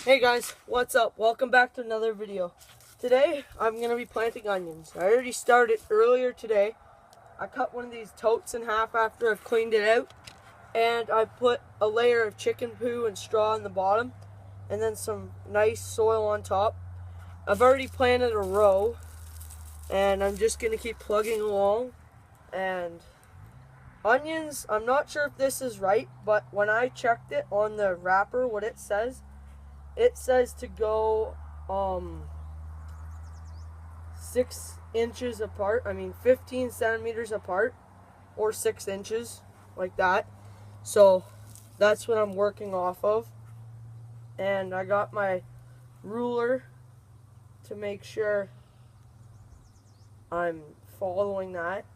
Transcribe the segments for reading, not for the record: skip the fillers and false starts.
Hey guys, what's up? Welcome back to another video. Today, I'm going to be planting onions. I already started earlier today. I cut one of these totes in half after I've cleaned it out. And I put a layer of chicken poo and straw in the bottom. And then some nice soil on top. I've already planted a row. And I'm just going to keep plugging along. And onions, I'm not sure if this is right. But when I checked it on the wrapper, what it says to go 6 inches apart. 15 centimeters apart, or 6 inches, like that. So that's what I'm working off of. And I got my ruler to make sure I'm following that.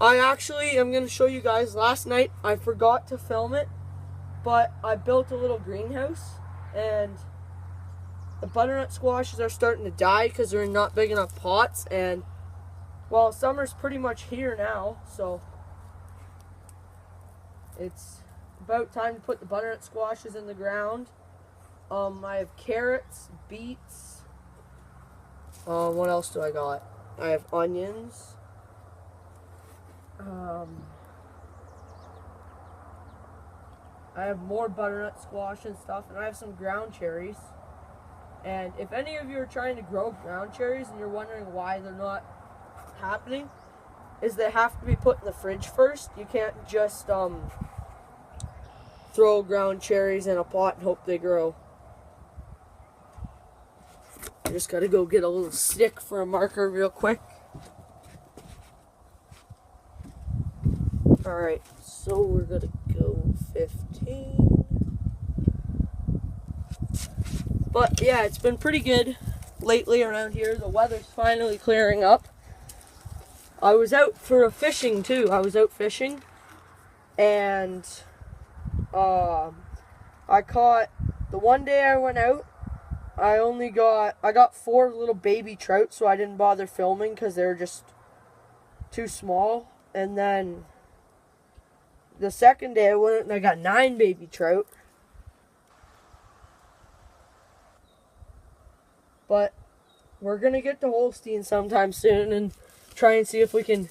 I actually am going to show you guys. Last night I forgot to film it, but I built a little greenhouse, and the butternut squashes are starting to die because they're in not big enough pots. And well, summer's pretty much here now, so it's about time to put the butternut squashes in the ground. I have carrots, beets. What else do I got? I have onions. I have more butternut squash and stuff, and I have some ground cherries. And if any of you are trying to grow ground cherries and you're wondering why they're not happening, is they have to be put in the fridge first. You can't just throw ground cherries in a pot and hope they grow. I just gotta go get a little stick for a marker real quick. Alright, so we're gonna go 15. But yeah, it's been pretty good lately around here. The weather's finally clearing up. I was out for a fishing too. I was out fishing, and I caught, the one day I went out, I got 4 little baby trout, so I didn't bother filming because they were just too small. And then the second day I went out and I got 9 baby trout. But we're going to get to Holstein sometime soon and try and see if we can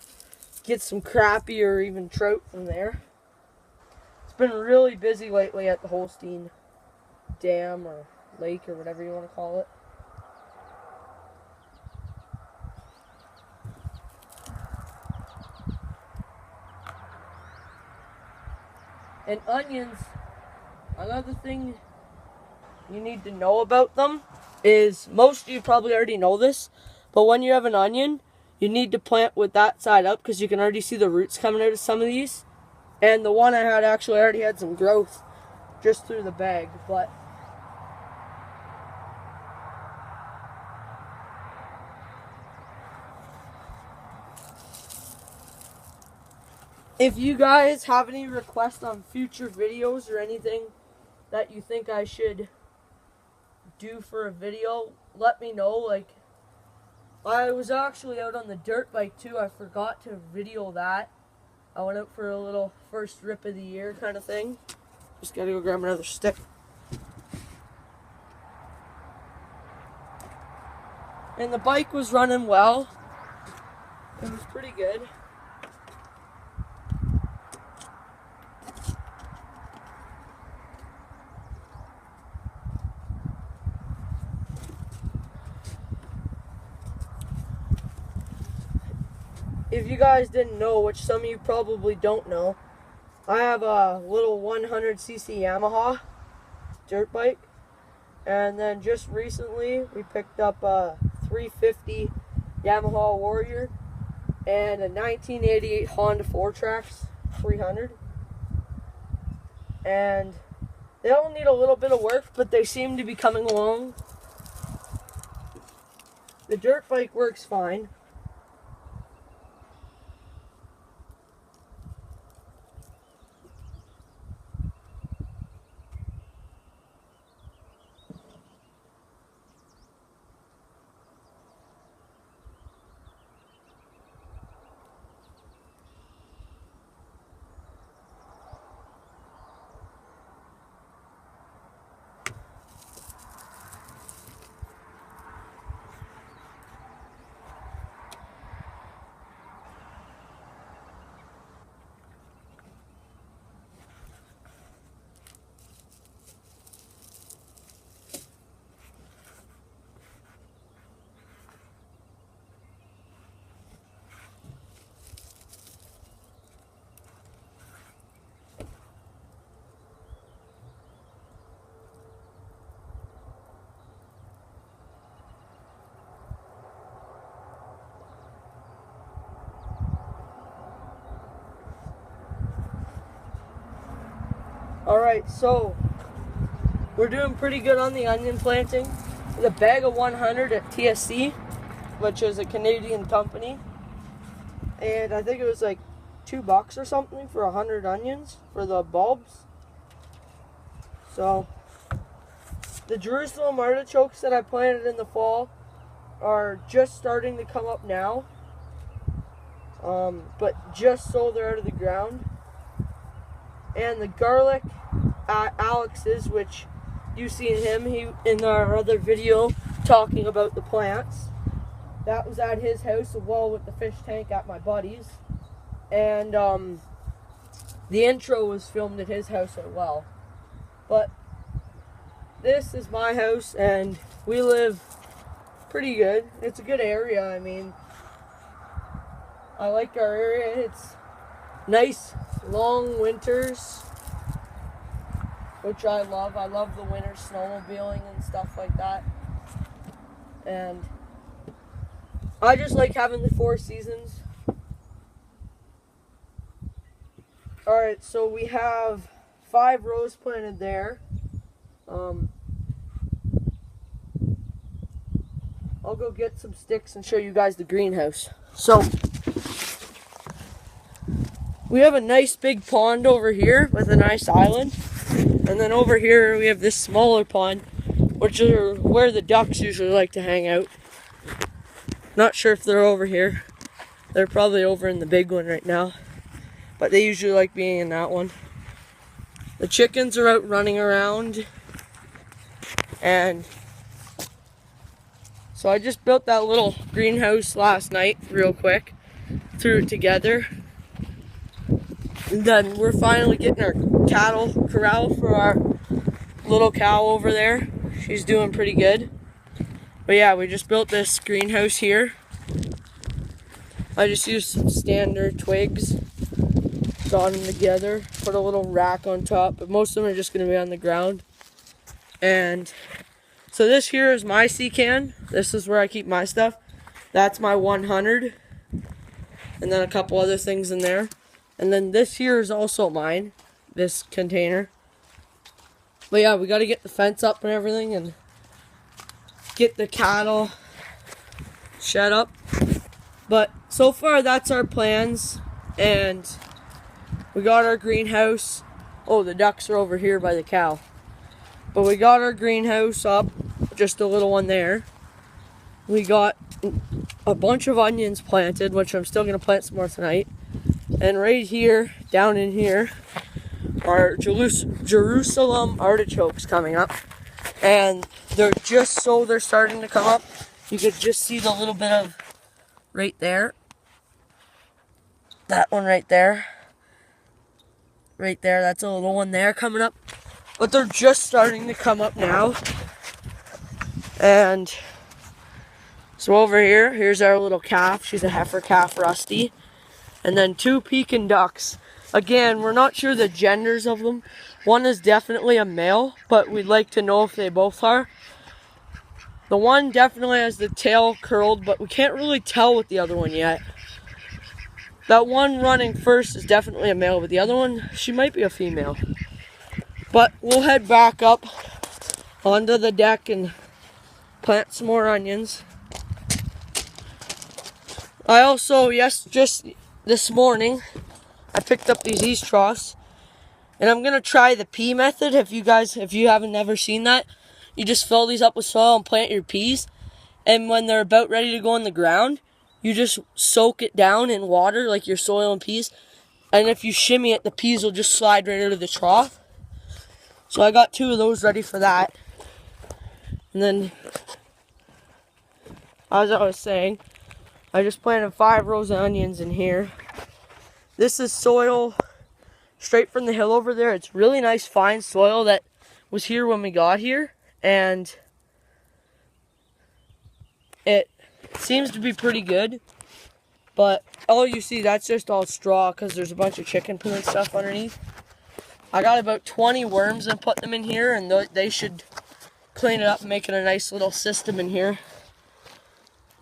get some crappie or even trout from there. It's been really busy lately at the Holstein Dam or lake or whatever you want to call it. And onions, another thing you need to know about them is, most of you probably already know this, but when you have an onion, you need to plant with that side up because you can already see the roots coming out of some of these. And the one I had actually already had some growth just through the bag. But if you guys have any requests on future videos or anything that you think I should do for a video, let me know. Like, I was actually out on the dirt bike too. I forgot to video that. I went out for a little first rip of the year kind of thing. Just gotta go grab another stick. And the bike was running well. It was pretty good. If you guys didn't know, which some of you probably don't know, I have a little 100cc Yamaha dirt bike. And then just recently, we picked up a 350 Yamaha Warrior and a 1988 Honda 4Trax 300. And they all need a little bit of work, but they seem to be coming along. The dirt bike works fine. Alright, so we're doing pretty good on the onion planting. The bag of 100 at TSC, which is a Canadian company. And I think it was like $2 or something for 100 onions for the bulbs. So the Jerusalem artichokes that I planted in the fall are just starting to come up now. But just so they're out of the ground. And the garlic at Alex's, which you've seen him in our other video talking about the plants. That was at his house, as well with the fish tank at my buddy's. And the intro was filmed at his house as well. But this is my house, and we live pretty good. It's a good area. I mean, I like our area. It's nice, long winters, which I love. I love the winter snowmobiling and stuff like that. And I just like having the 4 seasons. Alright, so we have 5 rows planted there. I'll go get some sticks and show you guys the greenhouse. So we have a nice big pond over here with a nice island. And then over here we have this smaller pond, which is where the ducks usually like to hang out. Not sure if they're over here. They're probably over in the big one right now. But they usually like being in that one. The chickens are out running around. And so I just built that little greenhouse last night real quick. Threw it together. And then we're finally getting our cattle corral for our little cow over there. She's doing pretty good. But yeah, we just built this greenhouse here. I just used some standard twigs, sawed them together, put a little rack on top, but most of them are just going to be on the ground. And so this here is my sea can. This is where I keep my stuff. That's my 100. And then a couple other things in there. And then this here is also mine, this container. But yeah, we got to get the fence up and everything and get the cattle shed up. But so far that's our plans, and we got our greenhouse. Oh, the ducks are over here by the cow. But we got our greenhouse up, just a little one there. We got a bunch of onions planted, which I'm still going to plant some more tonight. And right here, down in here, are Jerusalem artichokes coming up. And they're starting to come up. You could just see the little bit of right there. That one right there. Right there, that's a little one there coming up. But they're just starting to come up now. And so over here, here's our little calf. She's a heifer calf, Rusty. And then 2 Pekin ducks. Again, we're not sure the genders of them. One is definitely a male, but we'd like to know if they both are. The one definitely has the tail curled, but we can't really tell with the other one yet. That one running first is definitely a male, but the other one, she might be a female. But we'll head back up onto the deck and plant some more onions. I also, just this morning, I picked up these East troughs, and I'm gonna try the pea method. If you haven't ever seen that, you just fill these up with soil and plant your peas, and when they're about ready to go in the ground, you just soak it down in water like your soil and peas, and if you shimmy it, the peas will just slide right out of the trough. So I got 2 of those ready for that. And then, as I was saying, I just planted 5 rows of onions in here. This is soil straight from the hill over there. It's really nice fine soil that was here when we got here, and it seems to be pretty good. But all you see, that's just all straw because there's a bunch of chicken poo and stuff underneath. I got about 20 worms and put them in here, and they should clean it up and make it a nice little system in here.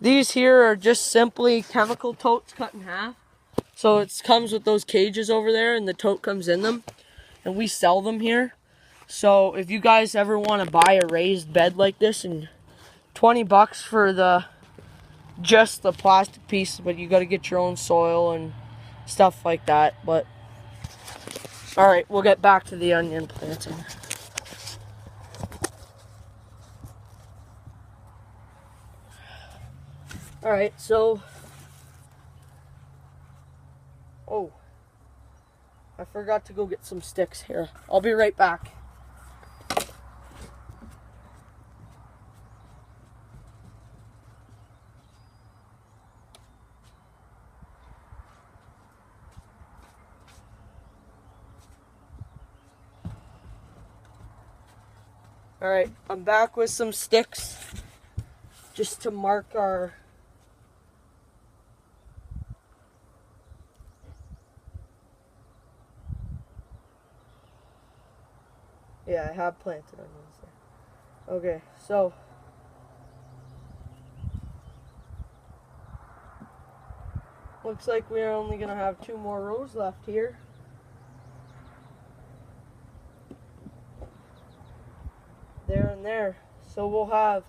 These here are just simply chemical totes cut in half. So it comes with those cages over there, and the tote comes in them. and we sell them here. So if you guys ever want to buy a raised bed like this, and $20 for just the plastic piece, but you got to get your own soil and stuff like that. But all right, we'll get back to the onion planting. All right, so I forgot to go get some sticks here. I'll be right back. All right, I'm back with some sticks just to mark our I have planted onions there. Okay, so looks like we're only gonna have 2 more rows left here. There and there. So we'll have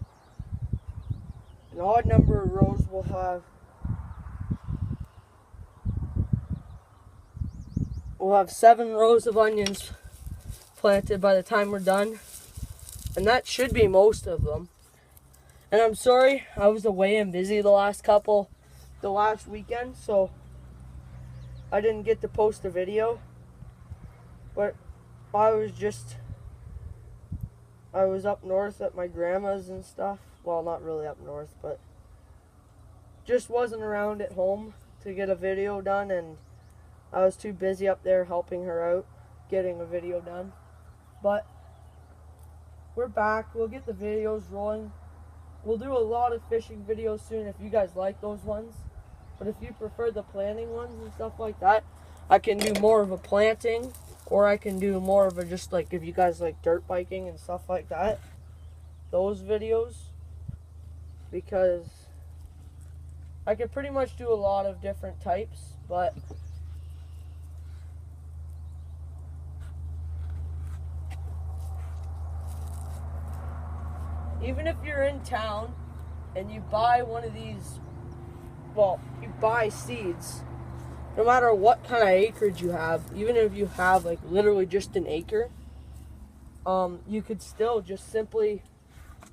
an odd number of rows. We'll have 7 rows of onions planted by the time we're done, and that should be most of them. And I'm sorry, I was away and busy the last weekend, so I didn't get to post a video. But I was up north at my grandma's and stuff. Well, not really up north, but just wasn't around at home to get a video done, and I was too busy up there helping her out getting a video done. But we're back. We'll get the videos rolling. We'll do a lot of fishing videos soon if you guys like those ones. But if you prefer the planting ones and stuff like that, I can do more of a planting, or I can do more of a just like if you guys like dirt biking and stuff like that, those videos, because I could pretty much do a lot of different types. But even if you're in town and you buy one of these, well, you buy seeds, no matter what kind of acreage you have, even if you have like literally just an acre, you could still just simply,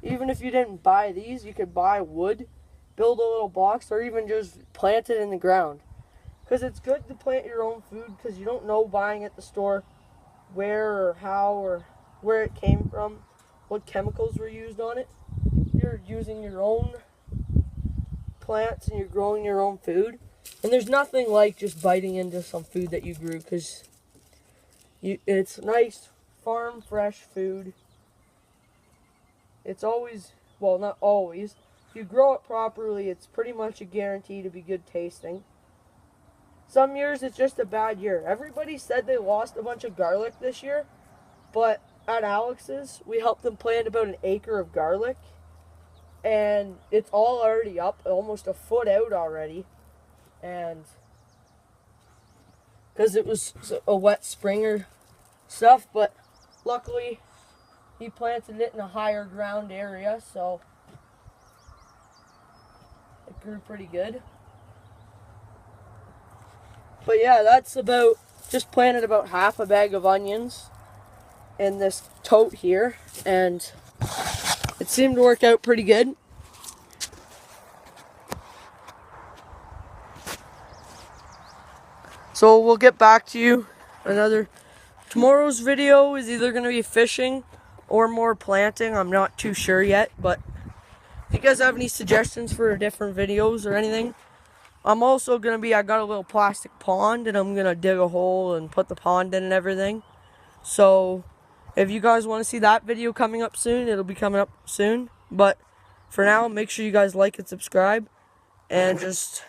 even if you didn't buy these, you could buy wood, build a little box, or even just plant it in the ground. Because it's good to plant your own food, because you don't know buying at the store where or how or where it came from, what chemicals were used on it. You're using your own plants and you're growing your own food. And there's nothing like just biting into some food that you grew, because it's nice, farm fresh food. It's always, well, not always. If you grow it properly, it's pretty much a guarantee to be good tasting. Some years it's just a bad year. Everybody said they lost a bunch of garlic this year, but at Alex's, we helped them plant about an acre of garlic, and it's all already up, almost a foot out already. And because it was a wet spring or stuff, but luckily he planted it in a higher ground area, so it grew pretty good. But yeah, that's about, just planted about half a bag of onions in this tote here, and it seemed to work out pretty good. So we'll get back to you tomorrow's video is either going to be fishing or more planting. I'm not too sure yet, but if you guys have any suggestions for different videos or anything, I'm also going to I got a little plastic pond, and I'm going to dig a hole and put the pond in and everything. So if you guys want to see that video coming up soon, it'll be coming up soon. But for now, make sure you guys like and subscribe, and just